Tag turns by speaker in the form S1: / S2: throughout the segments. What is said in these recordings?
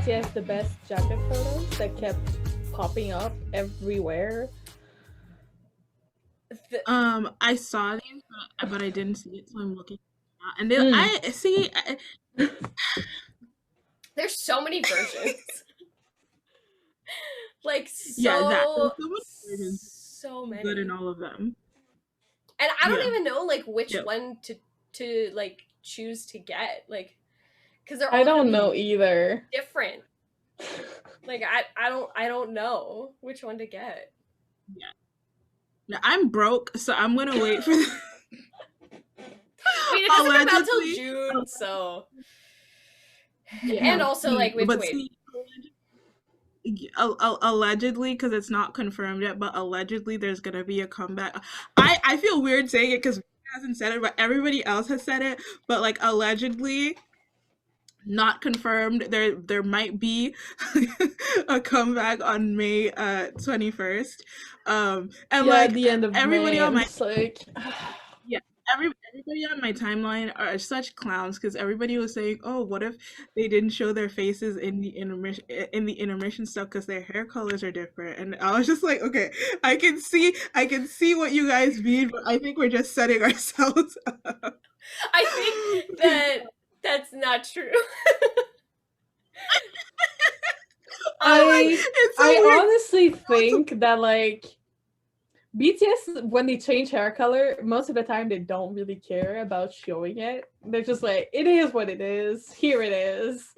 S1: BTS the best jacket photos that kept popping up everywhere?
S2: I saw these, but I didn't see it, so I'm looking now. And
S1: Mm.
S2: I see.
S3: There's so many versions. Like
S2: Yeah, that there's
S3: so
S2: so many versions,
S3: so
S2: so
S3: many.
S2: good in all of them.
S3: And I don't
S2: Yeah.
S3: even know like which
S2: Yeah.
S3: one to like choose to get, like, because they're all
S1: I don't
S3: gonna
S1: know
S3: be
S1: either.
S3: different. Like I don't know which one to get.
S2: Yeah. Now, I'm broke, so I'm gonna wait for.
S3: I mean, it doesn't come out till
S2: Allegedly.
S3: June, so.
S1: Yeah.
S3: And also, like, we have to
S2: But
S3: wait.
S2: see, allegedly, because it's not confirmed yet, but allegedly there's gonna be a comeback. I feel weird saying it because hasn't said it, but everybody else has said it. But like allegedly, not confirmed. There might be a comeback on May 21st. And
S1: Yeah,
S2: like
S1: at the end of
S2: everybody
S1: May,
S2: on
S1: I'm
S2: my
S1: just like,
S2: yeah, everybody on my timeline are such clowns because everybody was saying, "Oh, what if they didn't show their faces in the intermission stuff because their hair colors are different?" And I was just like, "Okay, I can see what you guys mean, but I think we're just setting ourselves up."
S3: I think that's not true.
S2: It's so
S1: I
S2: weird.
S1: honestly think that like BTS, when they change hair color, most of the time they don't really care about showing it. They're just like, it is what it is. Here it is.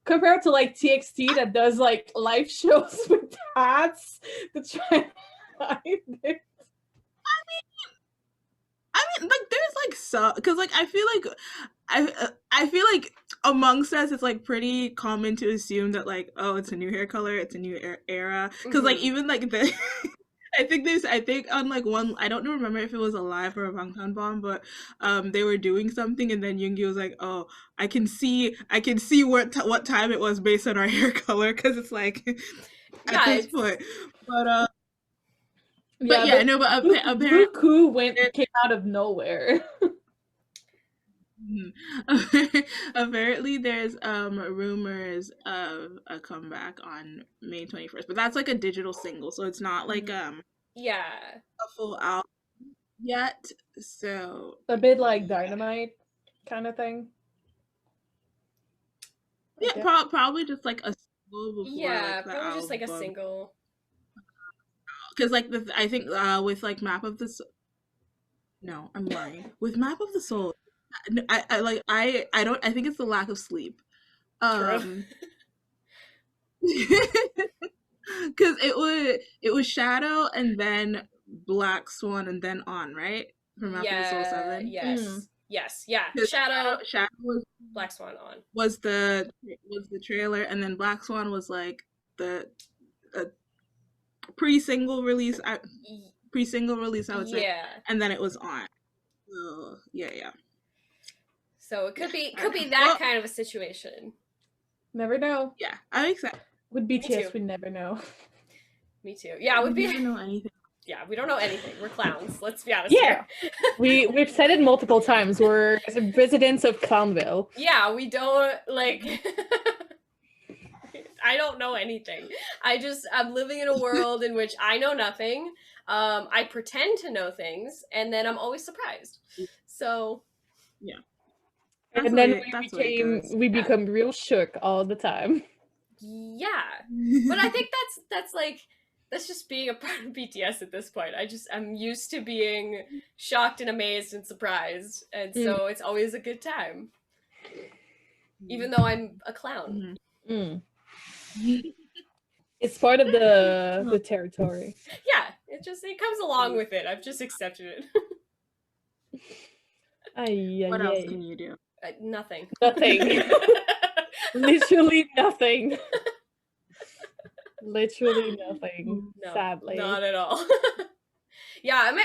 S1: Compared to like TXT that does like live shows with hats to try and hide it.
S2: I mean, like, there's like so because like I feel like amongst us, it's like pretty common to assume that like, oh, it's a new hair color, it's a new era. Because like even like the I think on like one, I don't remember if it was a live or a Bangtan bomb, but they were doing something and then Yoongi was like, oh, I can see what time it was based on our hair color because it's like at this point, but but yeah, no, but apparently
S1: Buku came out of nowhere.
S2: apparently there's rumors of a comeback on May 21st, but that's like a digital single, so it's not like
S3: yeah,
S2: a full album yet. So
S1: A bit like Dynamite kind of thing.
S2: yeah, probably just like a single before
S3: yeah,
S2: like the
S3: probably just like a
S2: album.
S3: single.
S2: Because like I think with like Map of the no, I'm lying. With Map of the Soul, I don't, I think it's the lack of sleep.
S3: True.
S2: Because it was Shadow and then Black Swan and then On, right? From Map of the Soul 7.
S3: Yes. Yes. Yeah.
S2: 'Cause
S3: Shadow.
S2: Shadow was
S3: Black Swan On.
S2: was the trailer, and then Black Swan was like the pre-single release. Pre-single release, I would say.
S3: Yeah.
S2: And then it was On. So yeah.
S3: So it could be that kind of a situation.
S1: Never know.
S2: Yeah, I'm excited.
S1: With BTS, we never know.
S3: Me too. Yeah,
S2: we never know anything.
S3: Yeah, we don't know anything. We're clowns. Let's be honest.
S1: Yeah, we've said it multiple times. We're residents of Clownville.
S3: Yeah, we don't like. I don't know anything. I'm living in a world in which I know nothing. I pretend to know things, and then I'm always surprised. So.
S2: Yeah.
S1: And then we become real shook all the time.
S3: Yeah, but I think that's just being a part of BTS at this point. I'm used to being shocked and amazed and surprised, and so it's always a good time, even though I'm a clown.
S1: It's part of the territory.
S3: Yeah, it comes along with it. I've just accepted it.
S2: What else can you do?
S3: Nothing.
S1: Nothing. Literally nothing. Literally nothing. No, sadly,
S3: not at all. Yeah,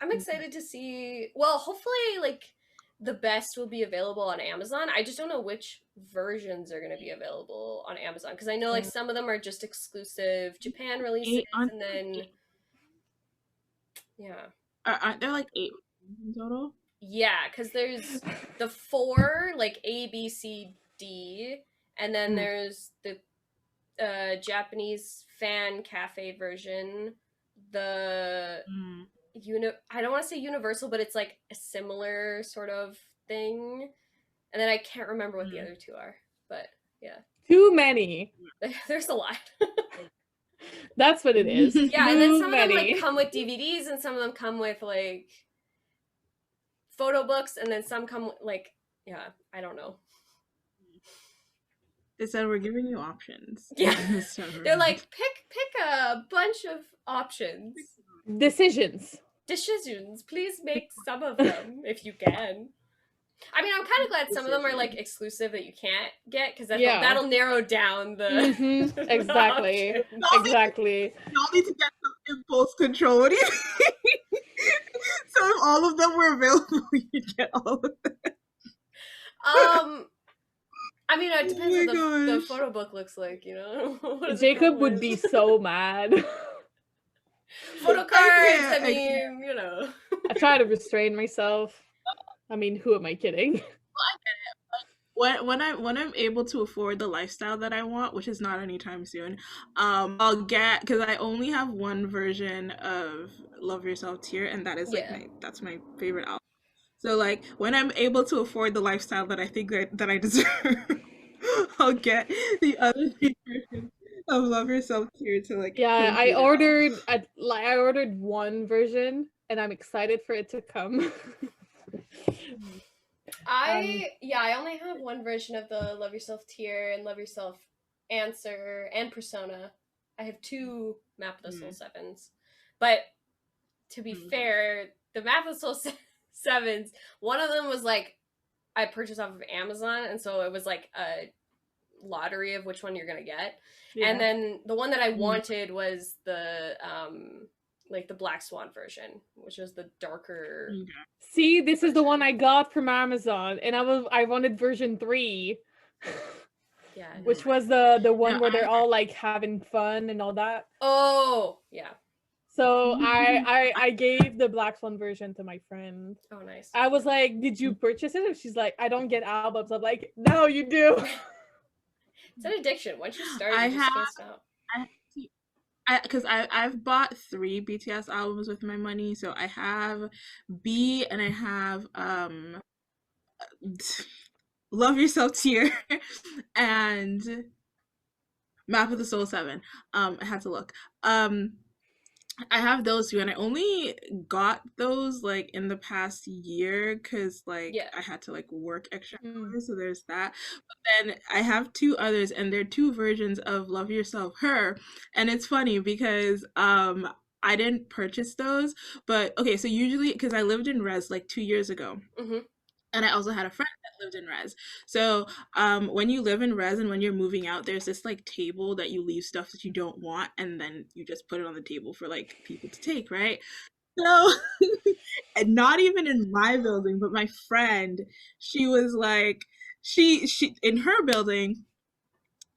S3: I'm excited to see. Well, hopefully, like the best will be available on Amazon. I just don't know which versions are going to be available on Amazon because I know like some of them are just exclusive Japan releases, and then
S2: aren't there like 8 in total?
S3: Yeah, because there's the 4 like A, B, C, D, and then there's the Japanese fan cafe version. The I don't want to say universal, but it's like a similar sort of thing. And then I can't remember what the other two are, but yeah.
S1: Too many.
S3: There's a lot.
S1: That's what it is.
S3: Yeah, and then
S1: Too
S3: some of them
S1: many.
S3: like come with DVDs, and some of them come with like photo books, and then some come with, like, yeah, I don't know.
S2: They said we're giving you options.
S3: Yeah, they're like pick a bunch of options.
S1: Decisions.
S3: Please make some of them if you can. I mean, I'm kind of glad some of them are like exclusive that you can't get, because that'll narrow down the
S1: exactly.
S3: the
S1: exactly.
S2: Y'all need to get some impulse control. What do you mean? So if all of them were available, you'd get all of them.
S3: I mean, it depends what the photo book looks like, you know?
S1: Jacob would be so mad.
S3: Photo cards, I mean, you know.
S1: I try to restrain myself. I mean, who am I kidding?
S2: When I'm able to afford the lifestyle that I want, which is not anytime soon, I'll get, because I only have one version of Love Yourself Tear, and that is like that's my favorite album. So like when I'm able to afford the lifestyle that I think that I deserve, I'll get the other version of Love Yourself Tear to like.
S1: Yeah, I ordered one version, and I'm excited for it to come.
S3: I only have one version of the Love Yourself Tear and Love Yourself Answer and Persona. I have two Map of the Soul 7s. But to be fair, the Map of the Soul 7s, one of them was like I purchased off of Amazon, and so it was like a lottery of which one you're gonna get. Yeah. And then the one that I wanted was the like the Black Swan version, which is the darker.
S1: See, this is the one I got from Amazon, and I wanted version 3.
S3: Yeah.
S1: Which was the one where they're all like having fun and all that.
S3: Oh, yeah.
S1: So I gave the Black Swan version to my friend.
S3: Oh, nice.
S1: I was like, "Did you purchase it?" And she's like, "I don't get albums." I'm like, "No, you do."
S3: It's an addiction. Once you start, you just can't stop.
S2: Because I've bought 3 BTS albums with my money. So I have B, and I have Love Yourself Tear and Map of the Soul 7. I had to look. I have those 2, and I only got those like in the past year because like I had to like work extra hours, so there's that. But then I have 2 others, and they're 2 versions of Love Yourself Her, and it's funny because I didn't purchase those, but okay, so usually because I lived in res like 2 years ago. And I also had a friend that lived in res. So when you live in res and when you're moving out, there's this like table that you leave stuff that you don't want, and then you just put it on the table for like people to take, right? So and not even in my building, but my friend, she was like, she in her building,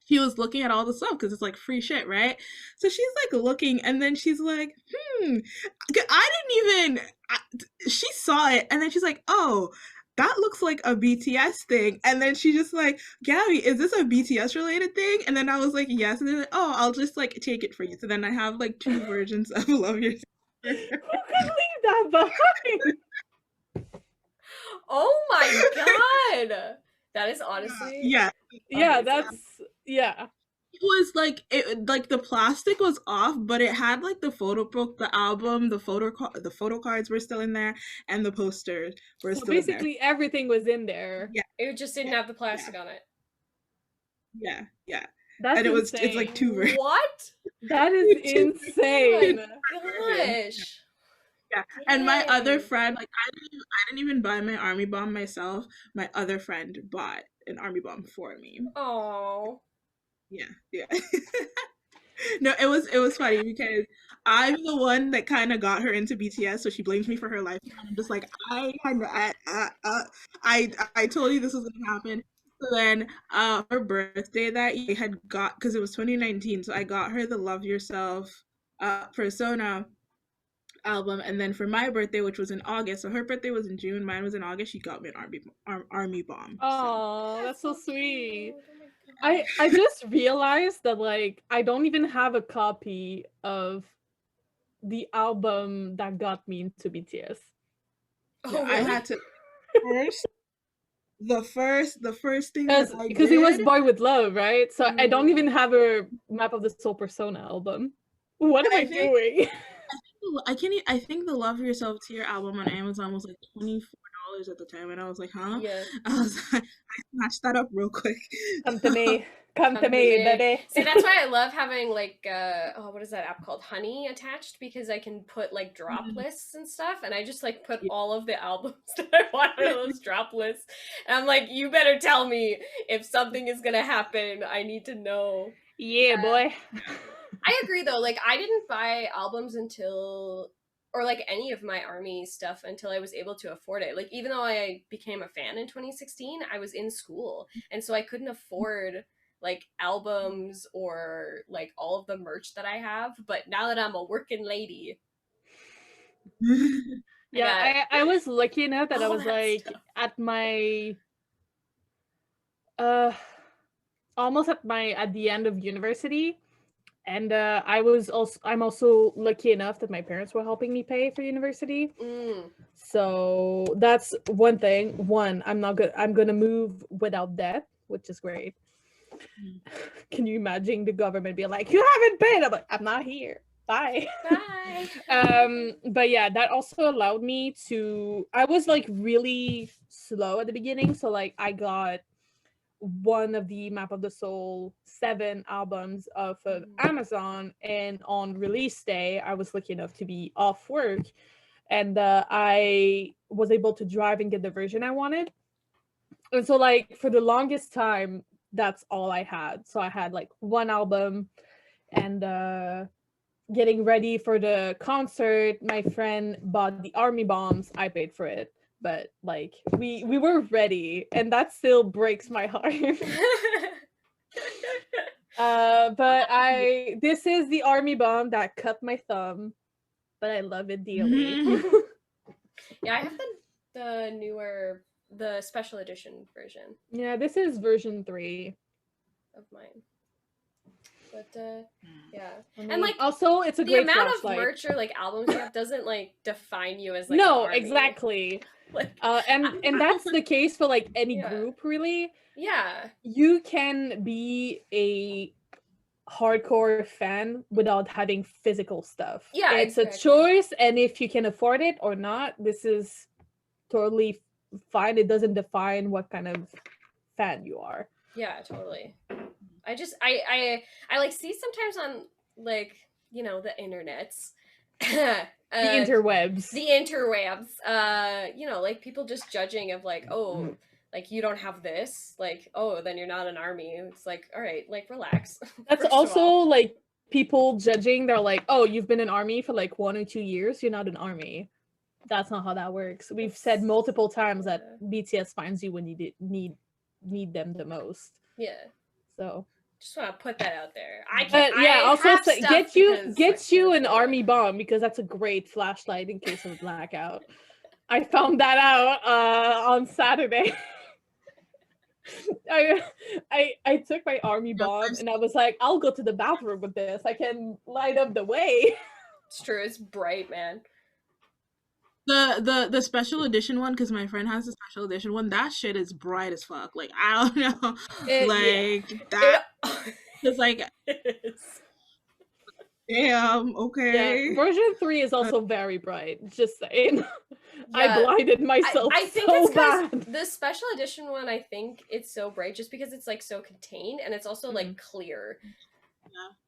S2: she was looking at all the stuff because it's like free shit, right? So she's like looking, and then she's like, she saw it, and then she's like, oh, that looks like a BTS thing. And then she just like, Gabby, is this a BTS related thing? And then I was like, yes. And then like, oh, I'll just like take it for you. So then I have like 2 versions of Love Yourself.
S1: Who could leave that behind?
S3: Oh my god. That is honestly
S1: yeah, that's
S2: It was like the plastic was off, but it had like the photo book, the album, the photo cards were still in there, and the posters were still in there.
S1: Basically everything was in there.
S2: Yeah,
S3: it just didn't have the plastic on it.
S2: Yeah.
S1: That's
S2: and
S1: insane.
S2: It's like 2 versions.
S3: What?
S1: That is insane.
S3: Oh my gosh.
S2: Yeah, and my other friend, like I didn't even buy my army bomb myself. My other friend bought an army bomb for me.
S3: Oh.
S2: Yeah. No, it was funny because I'm the one that kind of got her into BTS, so she blames me for her life. I'm just like, I told you this was gonna happen. So then, her birthday that year had got, because it was 2019, so I got her the Love Yourself, Persona album, and then for my birthday, which was in August, so her birthday was in June, mine was in August, she got me an army bomb.
S1: Oh, that's so sweet. I just realized that like I don't even have a copy of the album that got me into BTS.
S2: Yeah,
S3: Oh,
S2: I
S3: really?
S2: had to first the first thing that I
S1: Because it was
S2: did.
S1: Boy with Love, right? So I don't even
S3: Mm.
S1: have a Map of the Soul Persona album. What am
S2: I
S1: I
S2: think
S1: doing?
S2: I can't. I think the Love Yourself Tier album on Amazon was like $24 at the time, and I was like, huh?
S3: Yeah.
S2: I was like, I snatched that up real quick.
S1: Come to me. Come to
S3: Come to
S1: me,
S3: me.
S1: baby.
S3: See, that's why I love having like oh, what is that app called? Honey attached, because I can put like drop lists and stuff, and I just like put
S2: Yeah.
S3: all of the albums that I want on those drop lists. And I'm like, you better tell me if something is gonna happen. I need to know.
S1: Yeah, boy.
S3: I agree though. Like I didn't buy albums until or like any of my army stuff until I was able to afford it. Like even though I became a fan in 2016, I was in school. And so I couldn't afford like albums or like all of the merch that I have. But now that I'm a working lady, I
S1: Yeah,
S3: got
S1: I was lucky enough that I
S3: all
S1: was
S3: that
S1: like
S3: stuff.
S1: at my uh almost at the end of university, and I'm also lucky enough that my parents were helping me pay for university.
S3: Mm.
S1: So that's one thing. One, I'm gonna move without debt, which is great. Can you imagine the government being like, you haven't paid? I'm like, I'm not here. Bye.
S3: Bye.
S1: But yeah, that also allowed me to I was like really slow at the beginning. So like I got one of the Map of the Soul 7 albums off of Amazon, and on release day I was lucky enough to be off work, and I was able to drive and get the version I wanted. And so like for the longest time that's all I had. So I had like one album, and getting ready for the concert, my friend bought the army bombs. I paid for it, but like we were ready, and that still breaks my heart. But I this is the army bomb that cut my thumb, but I love it dearly.
S3: Yeah, I have the newer the special edition version
S1: Yeah, this is version 3.
S3: of mine. But yeah.
S1: I mean,
S3: And like
S1: also it's a
S3: the
S1: great
S3: amount of
S1: flashlight.
S3: merch or like albums you have doesn't like define you as like
S1: No,
S3: an army.
S1: exactly.
S3: Like
S1: And that's the case for like any
S3: Yeah.
S1: group, really.
S3: yeah.
S1: You can be a hardcore fan without having physical stuff.
S3: Yeah,
S1: It's
S3: exactly.
S1: a choice, and if you can afford it or not, this is totally fine. It doesn't define what kind of fan you are.
S3: Yeah, totally. I just I like see sometimes on like, you know, the internets.
S1: The interwebs.
S3: The interwebs, you know, like people just judging of like, oh, like you don't have this, like, oh, then you're not an army. It's like, all right, like relax.
S1: That's
S3: First of
S1: also
S3: all.
S1: like people judging. They're like, oh, you've been in army for like 1 or 2 years. You're not an army. That's not how that works. We've said multiple times that BTS finds you when you need them the most.
S3: Yeah.
S1: So
S3: just want to put that out there. I can't.
S1: But yeah,
S3: I
S1: also
S3: have
S1: say,
S3: stuff
S1: get you an
S3: yeah.
S1: army bomb, because that's a great flashlight in case of a blackout. I found that out on Saturday. I took my army bomb and I was like, I'll go to the bathroom with this. I can light up the way.
S3: It's true. It's bright, man.
S2: The special edition one, because my friend has the special edition one. That shit is bright as fuck. Like I don't know, that. It's like, damn. Okay.
S1: Yeah, version 3 is also very bright. Just saying.
S3: Yeah,
S1: I blinded myself.
S3: I think
S1: so
S3: it's because
S1: bad.
S3: the special edition one, I think it's so bright just because it's like so contained and it's also like clear.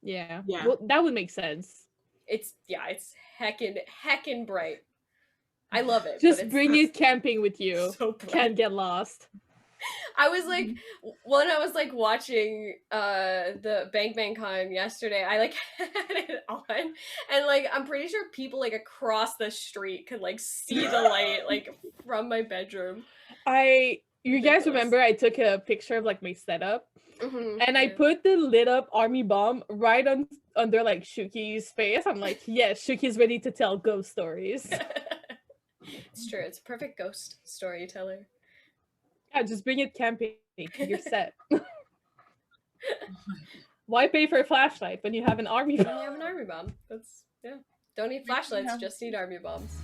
S1: Yeah. Well, that would make sense.
S3: It's heckin' bright. I love it.
S1: Just bring it camping with you.
S3: So
S1: Can't get lost.
S3: I was like, when I was like watching the Bang Bang Con yesterday, I like had it on, and like I'm pretty sure people like across the street could like see the light like from my bedroom.
S1: You guys remember I took a picture of like my setup, and I put the lit up army bomb right under like Shuki's face. I'm like, yes, Shuki's ready to tell ghost stories.
S3: It's true. It's a perfect ghost storyteller.
S1: Yeah, just bring it camping. You're set. Why pay for a flashlight when you have an army
S3: When
S1: bomb?
S3: you have an army bomb. That's, yeah. Don't need flashlights, just need army bombs.